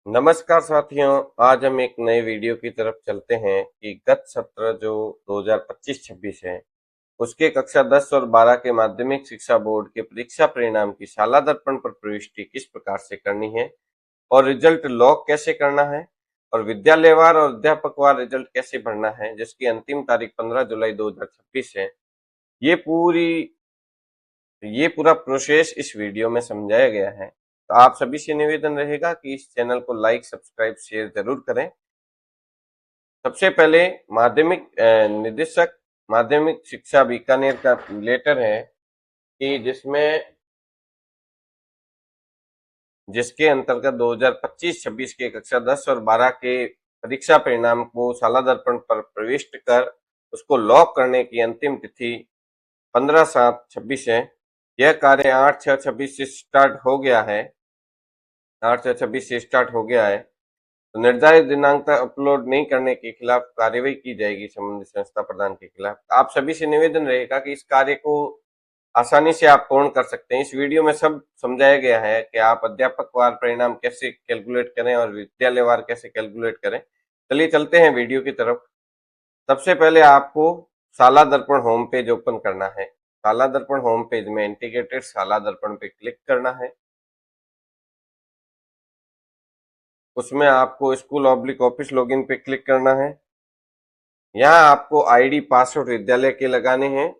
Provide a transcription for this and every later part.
नमस्कार साथियों, आज हम एक नए वीडियो की तरफ चलते हैं कि गत सत्र जो 2025-26 है उसके कक्षा 10 और 12 के माध्यमिक शिक्षा बोर्ड के परीक्षा परिणाम की शाला दर्पण पर प्रविष्टि किस प्रकार से करनी है और रिजल्ट लॉक कैसे करना है और विद्यालयवार और अध्यापकवार रिजल्ट कैसे भरना है, जिसकी अंतिम तारीख 15 जुलाई 2026 है। ये पूरी ये पूरा प्रोसेस इस वीडियो में समझाया गया है। तो आप सभी से निवेदन रहेगा कि इस चैनल को लाइक, सब्सक्राइब, शेयर जरूर करें। सबसे पहले माध्यमिक निदेशक माध्यमिक शिक्षा बीकानेर का लेटर है कि जिसके अंतर्गत 2025-26 के कक्षा 10 और 12 के परीक्षा परिणाम को शाला दर्पण पर प्रविष्ट कर उसको लॉक करने की अंतिम तिथि 15/7/26 है। यह कार्य 8/6/26 से स्टार्ट हो गया है। 8/6/26 से स्टार्ट हो गया है। तो निर्धारित दिनांक तक अपलोड नहीं करने के खिलाफ कार्यवाही की जाएगी संबंधित संस्था प्रधान के खिलाफ। आप सभी से निवेदन रहेगा कि इस कार्य को आसानी से आप पूर्ण कर सकते हैं। इस वीडियो में सब समझाया गया है कि आप अध्यापक वार परिणाम कैसे कैलकुलेट करें और विद्यालय वार कैसे कैलकुलेट करें। चलिए चलते हैं वीडियो की तरफ। सबसे पहले आपको शाला दर्पण होम पेज ओपन करना है। शाला दर्पण होम पेज में इंटीग्रेटेड शाला दर्पण पे क्लिक करना है। उसमें आपको स्कूल ऑब्लिक ऑफिस लॉगिन पे क्लिक करना है। यहाँ आपको आईडी पासवर्ड विद्यालय के लगाने हैं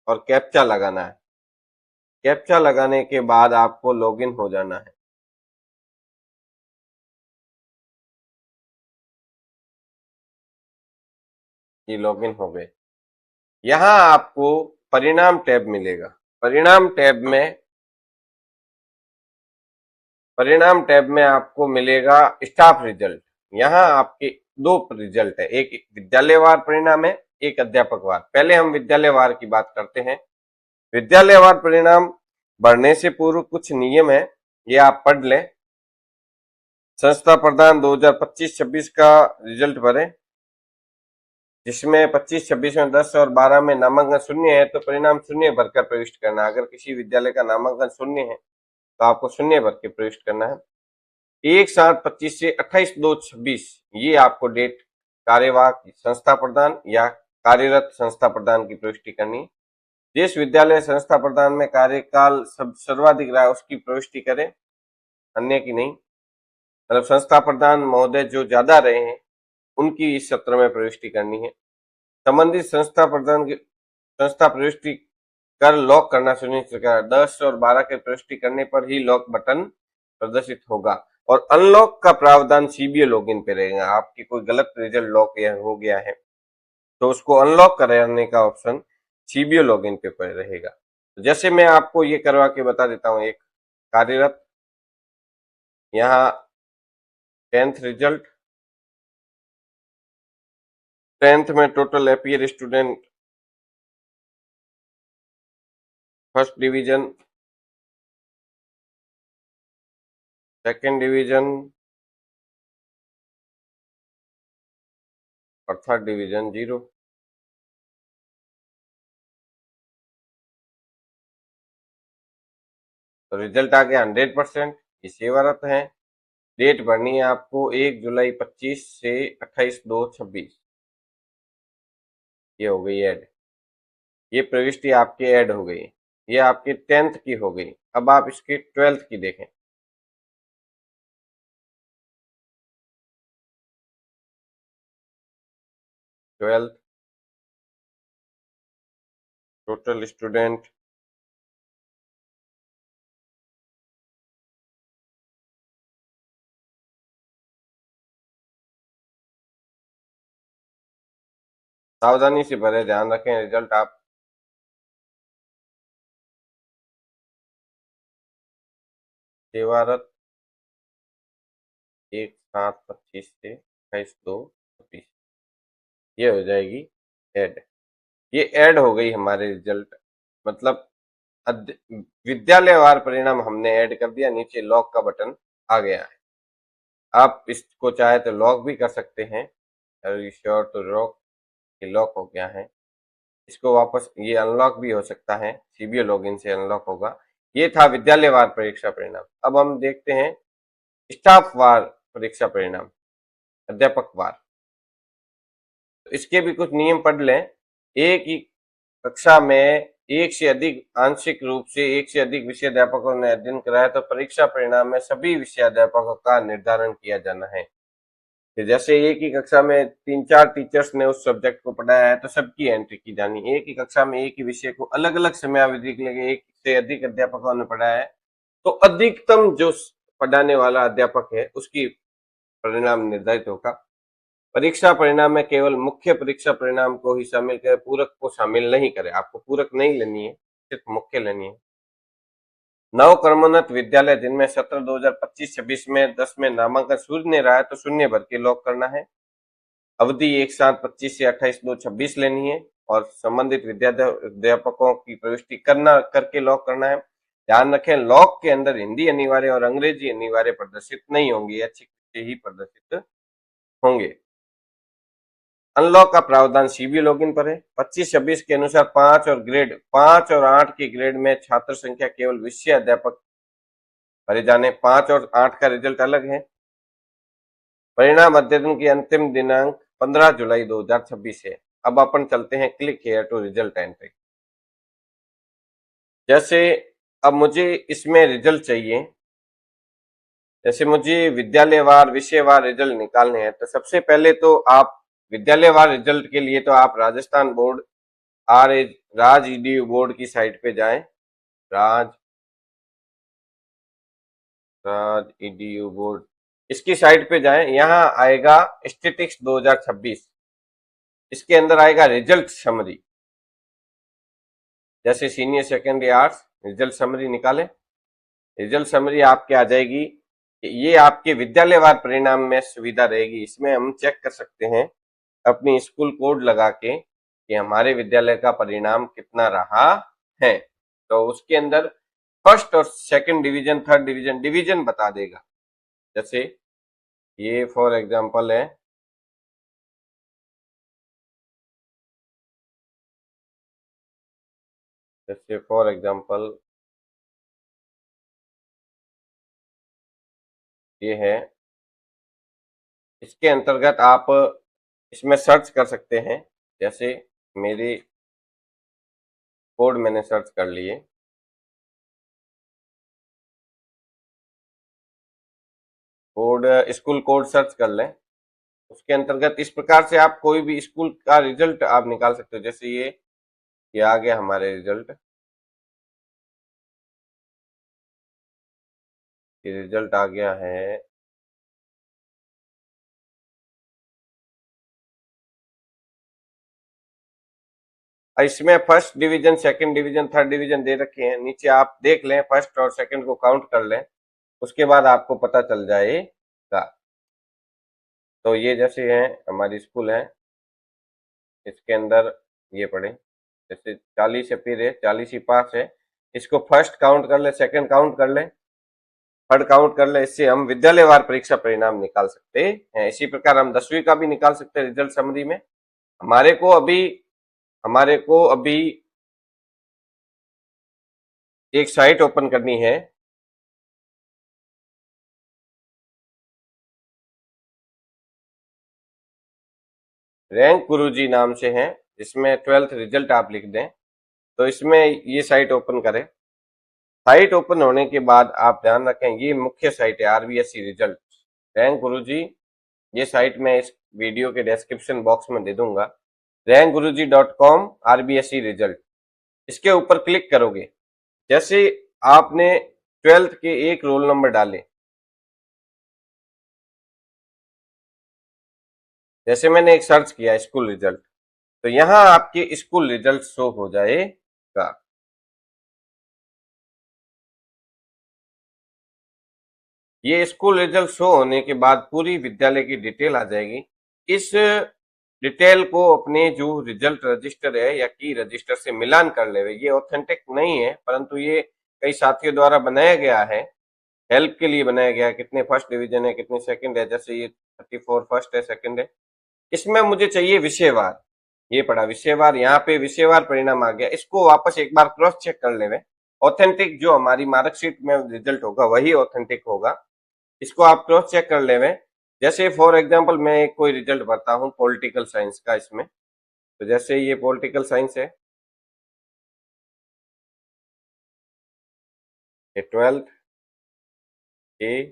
और कैप्चा लगाना है। कैप्चा लगाने के बाद आपको लॉगिन हो जाना है। ये लॉगिन हो गए। यहाँ आपको परिणाम टैब मिलेगा। परिणाम टैब में आपको मिलेगा स्टाफ रिजल्ट। यहाँ आपके दो रिजल्ट है, एक विद्यालयवार परिणाम है, एक अध्यापकवार। पहले हम विद्यालयवार की बात करते हैं। विद्यालयवार परिणाम भरने से पूर्व कुछ नियम है, ये आप पढ़ लें। संस्था प्रधान 2025-26 का रिजल्ट भरें, जिसमें 25-26 में 10 और 12 में नामांकन शून्य है तो परिणाम शून्य भरकर प्रविष्ट करना। अगर किसी विद्यालय का नामांकन शून्य है तो आपको शून्य भर के प्रविष्ट करना है। 1/7/25 से 28/2/26 ये आपको डेट कार्यवाहक संस्था प्रधान या कार्यरत संस्था प्रधान की प्रविष्टि करनी है। जिस विद्यालय संस्था प्रधान में कार्यकाल सर्वाधिक रहा उसकी प्रविष्टि करें, अन्य की नहीं। मतलब संस्था प्रधान महोदय जो ज्यादा रहे हैं उनकी इस सत्र में प्रविष्टि करनी है। संबंधित संस्था प्रधान की संस्था प्रविष्टि कर लॉक करना सुनिश्चित करें। 10 और 12 के प्रविष्टि करने पर ही लॉक बटन प्रदर्शित होगा और अनलॉक का प्रावधान सीबीए लॉगिन पे रहेगा। आपकी कोई गलत रिजल्ट लॉक हो गया है तो उसको अनलॉक कराने का ऑप्शन सीबीए लॉगिन पे रहेगा। जैसे मैं आपको ये करवा के बता देता हूँ। एक कार्यरत, यहाँ 10th रिजल्ट, 10th में total appear student first division, second division और थर्ड डिवीजन 0। तो रिजल्ट आ गया 100%। ये सेवारत है। डेट भरनी है आपको 1 जुलाई 25 से 28/2/26। ये हो गई ऐड। ये प्रविष्टि आपकी ऐड हो गई। ये आपकी 10th की हो गई। अब आप इसकी 12th की देखें। 12th टोटल स्टूडेंट, सावधानी से भरे, ध्यान रखें रिजल्ट आप सेवारत 1/7/25 से 28/2/26। ये हो जाएगी ऐड। ये ऐड हो गई हमारे रिजल्ट। मतलब विद्यालयवार परिणाम हमने ऐड कर दिया। नीचे लॉक का बटन आ गया है। आप इसको चाहे तो लॉक भी कर सकते हैं। श्योर टू लॉक, ये लॉक हो गया है। इसको वापस ये अनलॉक भी हो सकता है, सीबीए लॉगिन से अनलॉक होगा। ये था विद्यालयवार परीक्षा परिणाम। अब हम देखते हैं स्टाफ वार परीक्षा परिणाम अध्यापक वार। तो इसके भी कुछ नियम पढ़ लें। एक ही कक्षा में एक से अधिक आंशिक रूप से एक से अधिक विषयाध्यापकों ने अध्ययन कराया तो परीक्षा परिणाम में सभी विषयाध्यापकों का निर्धारण किया जाना है। कि जैसे एक ही कक्षा में 3-4 टीचर्स ने उस सब्जेक्ट को पढ़ाया है तो सबकी एंट्री की जानी। एक ही कक्षा में एक ही विषय को अलग अलग समयावधि के लिए एक से अधिक अध्यापकों ने पढ़ाया है तो अधिकतम जो पढ़ाने वाला अध्यापक है उसकी परिणाम निर्धारित होगा। परीक्षा परिणाम में केवल मुख्य परीक्षा परिणाम को ही शामिल करें, पूरक को शामिल नहीं करें। आपको पूरक नहीं लेनी है, सिर्फ मुख्य लेनी है। नव क्रमोन्नत विद्यालय जिनमें सत्र 2025-26 में 10 में नामांकन शून्य रहा है तो शून्य भर के लॉक करना है। अवधि एक साथ 25 से 28/2/26 लेनी है और संबंधित विद्याध्यापकों की प्रविष्टि करके लॉक करना है। ध्यान रखें, लॉक के अंदर हिंदी अनिवार्य और अंग्रेजी अनिवार्य प्रदर्शित नहीं होंगे, अच्छी ही प्रदर्शित होंगे। अनलॉक का प्रावधान सीबी लॉगिन पर है। 25-26 के अनुसार 5 और 8 के ग्रेड में छात्र संख्या केवल विषय अध्यापक भरे जाने। 5 और 8 का रिजल्ट अलग है। परिणाम अध्ययन की अंतिम दिनांक 15 जुलाई 2026 है। अब अपन चलते हैं click here to result entry. जैसे अब मुझे इसमें रिजल्ट चाहिए, जैसे मुझे विद्यालयवार विषयवार रिजल्ट निकालने हैं तो सबसे पहले तो आप विद्यालयवार रिजल्ट के लिए तो आप राजस्थान बोर्ड राज ईडीयू बोर्ड की साइट पे जाएं। राज ईडीयू बोर्ड इसकी साइट पे जाएं। यहाँ आएगा स्टैटिस्टिक्स 2026, इसके अंदर आएगा रिजल्ट समरी। जैसे senior secondary arts result summary निकाले, रिजल्ट समरी आपके आ जाएगी। ये आपके विद्यालयवार परिणाम में सुविधा रहेगी। इसमें हम चेक कर सकते हैं अपनी स्कूल कोड लगा के कि हमारे विद्यालय का परिणाम कितना रहा है। तो उसके अंदर फर्स्ट और सेकंड डिवीजन, थर्ड डिवीजन बता देगा। जैसे ये फॉर एग्जांपल है, जैसे फॉर एग्जांपल ये है, इसके अंतर्गत आप इसमें सर्च कर सकते हैं। जैसे मेरी कोड मैंने सर्च कर लिए, कोड स्कूल कोड सर्च कर लें। उसके अंतर्गत इस प्रकार से आप कोई भी स्कूल का रिजल्ट आप निकाल सकते हो। जैसे ये आ गया हमारे रिजल्ट, ये रिजल्ट आ गया है। इसमें first division, second division, third division दे रखे हैं। नीचे आप देख लें, फर्स्ट और सेकंड को काउंट कर लें, उसके बाद आपको पता चल जाएगा। तो ये जैसे है हमारी स्कूल है, इसके अंदर ये पढ़े, जैसे 40 अपीयर है, 40 ही पास है। इसको फर्स्ट काउंट कर ले, सेकंड काउंट कर ले, थर्ड काउंट कर ले। इससे हम विद्यालयवार परीक्षा परिणाम निकाल सकते हैं। इसी प्रकार हम 10वीं का भी निकाल सकते हैं रिजल्ट समरी में। हमारे को अभी एक साइट ओपन करनी है। रैंक गुरुजी नाम से है, जिसमें 12th रिजल्ट आप लिख दें तो इसमें ये साइट ओपन करें। साइट ओपन होने के बाद आप ध्यान रखें, ये मुख्य साइट है आरबीएसई रिजल्ट रैंक गुरुजी। ये साइट मैं इस वीडियो के डिस्क्रिप्शन बॉक्स में दे दूंगा। rankguruji.com आरबीएसई रिजल्ट, इसके ऊपर क्लिक करोगे। जैसे आपने 12th के एक रोल नंबर डाले, जैसे मैंने एक सर्च किया स्कूल रिजल्ट, तो यहां आपके स्कूल रिजल्ट शो हो जाएगा। ये स्कूल रिजल्ट शो होने के बाद पूरी विद्यालय की डिटेल आ जाएगी। इस डिटेल को अपने जो रिजल्ट रजिस्टर है या की रजिस्टर से मिलान कर ले। ये ऑथेंटिक नहीं है, परंतु ये कई साथियों द्वारा बनाया गया है, हेल्प के लिए बनाया गया है। कितने फर्स्ट डिवीजन है, कितने सेकंड है, जैसे ये 34 फर्स्ट है, सेकंड है। इसमें मुझे चाहिए विषयवार, ये पढ़ा विषयवार, यहाँ पे विषयवार परिणाम आ गया। इसको वापस एक बार क्रॉस चेक कर लेवे। ऑथेंटिक जो हमारी मार्कशीट में रिजल्ट होगा वही ऑथेंटिक होगा। इसको आप क्रॉस चेक कर लेवे। जैसे फॉर एग्जांपल मैं एक कोई रिजल्ट भरता हूं पॉलिटिकल साइंस का इसमें, तो जैसे ये पॉलिटिकल साइंस है, ये 12th ए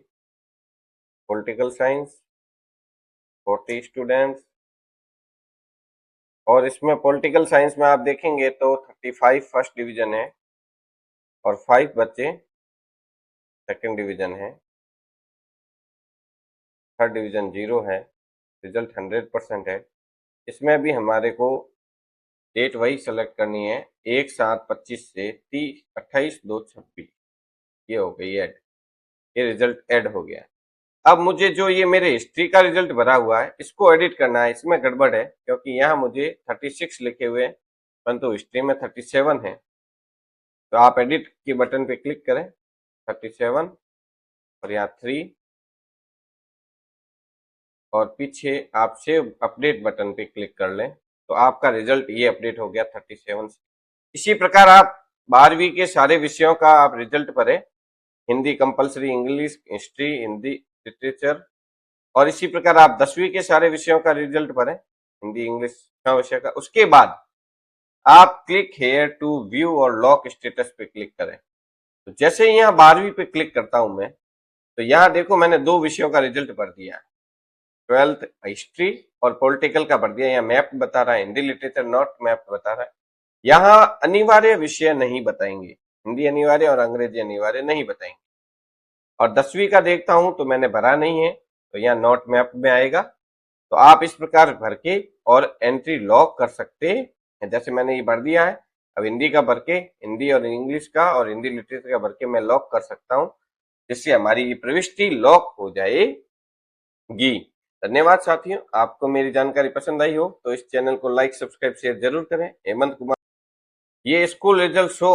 पॉलिटिकल साइंस 40 स्टूडेंट्स, और इसमें पॉलिटिकल साइंस में आप देखेंगे तो 35 फर्स्ट डिवीजन है और 5 बच्चे सेकंड डिवीजन है, थर्ड डिवीजन 0 है, रिजल्ट 100% है। इसमें भी हमारे को डेट वही सेलेक्ट करनी है 1/7/25 से 28/2/26, ये हो गई ऐड, ये रिजल्ट ऐड हो गया। अब मुझे जो ये मेरे हिस्ट्री का रिजल्ट भरा हुआ है इसको एडिट करना है। इसमें गड़बड़ है क्योंकि यहाँ मुझे 36 लिखे हुए हैं परंतु हिस्ट्री में 37 है। तो आप एडिट के बटन पे क्लिक करें 37 और यहाँ 3 और पीछे आप सेव अपडेट बटन पे क्लिक कर लें तो आपका रिजल्ट ये अपडेट हो गया 37 से। इसी प्रकार आप 12वीं के सारे विषयों का आप रिजल्ट भरें, Hindi compulsory, English, history, Hindi literature, और इसी प्रकार आप 10वीं के सारे विषयों का रिजल्ट भरें, हिंदी, इंग्लिश विषय का। उसके बाद आप क्लिक हेयर टू व्यू और लॉक स्टेटस पे क्लिक करें। तो जैसे ही यहाँ 12वीं पे क्लिक करता हूं मैं, तो यहाँ देखो मैंने 2 विषयों का रिजल्ट भर दिया, 12th हिस्ट्री और पॉलिटिकल का भर दिया। यहाँ मैप बता रहा है, हिंदी लिटरेचर नॉट मैप बता रहा है। यहाँ अनिवार्य विषय नहीं बताएंगे, हिंदी अनिवार्य और अंग्रेजी अनिवार्य नहीं बताएंगे। और 10वीं का देखता हूं तो मैंने भरा नहीं है तो यहाँ नॉट मैप में आएगा। तो आप इस प्रकार भर के और एंट्री लॉक कर सकते हैं। जैसे मैंने ये भर दिया है, अब हिंदी का भर के, हिंदी और इंग्लिश का और हिंदी लिटरेचर का भर के मैं लॉक कर सकता हूँ, जिससे हमारी प्रविष्टि लॉक हो जाएगी। धन्यवाद साथियों, आपको मेरी जानकारी पसंद आई हो तो इस चैनल को लाइक, सब्सक्राइब, शेयर जरूर करें। हेमंत कुमार, ये स्कूल रिजल्ट शो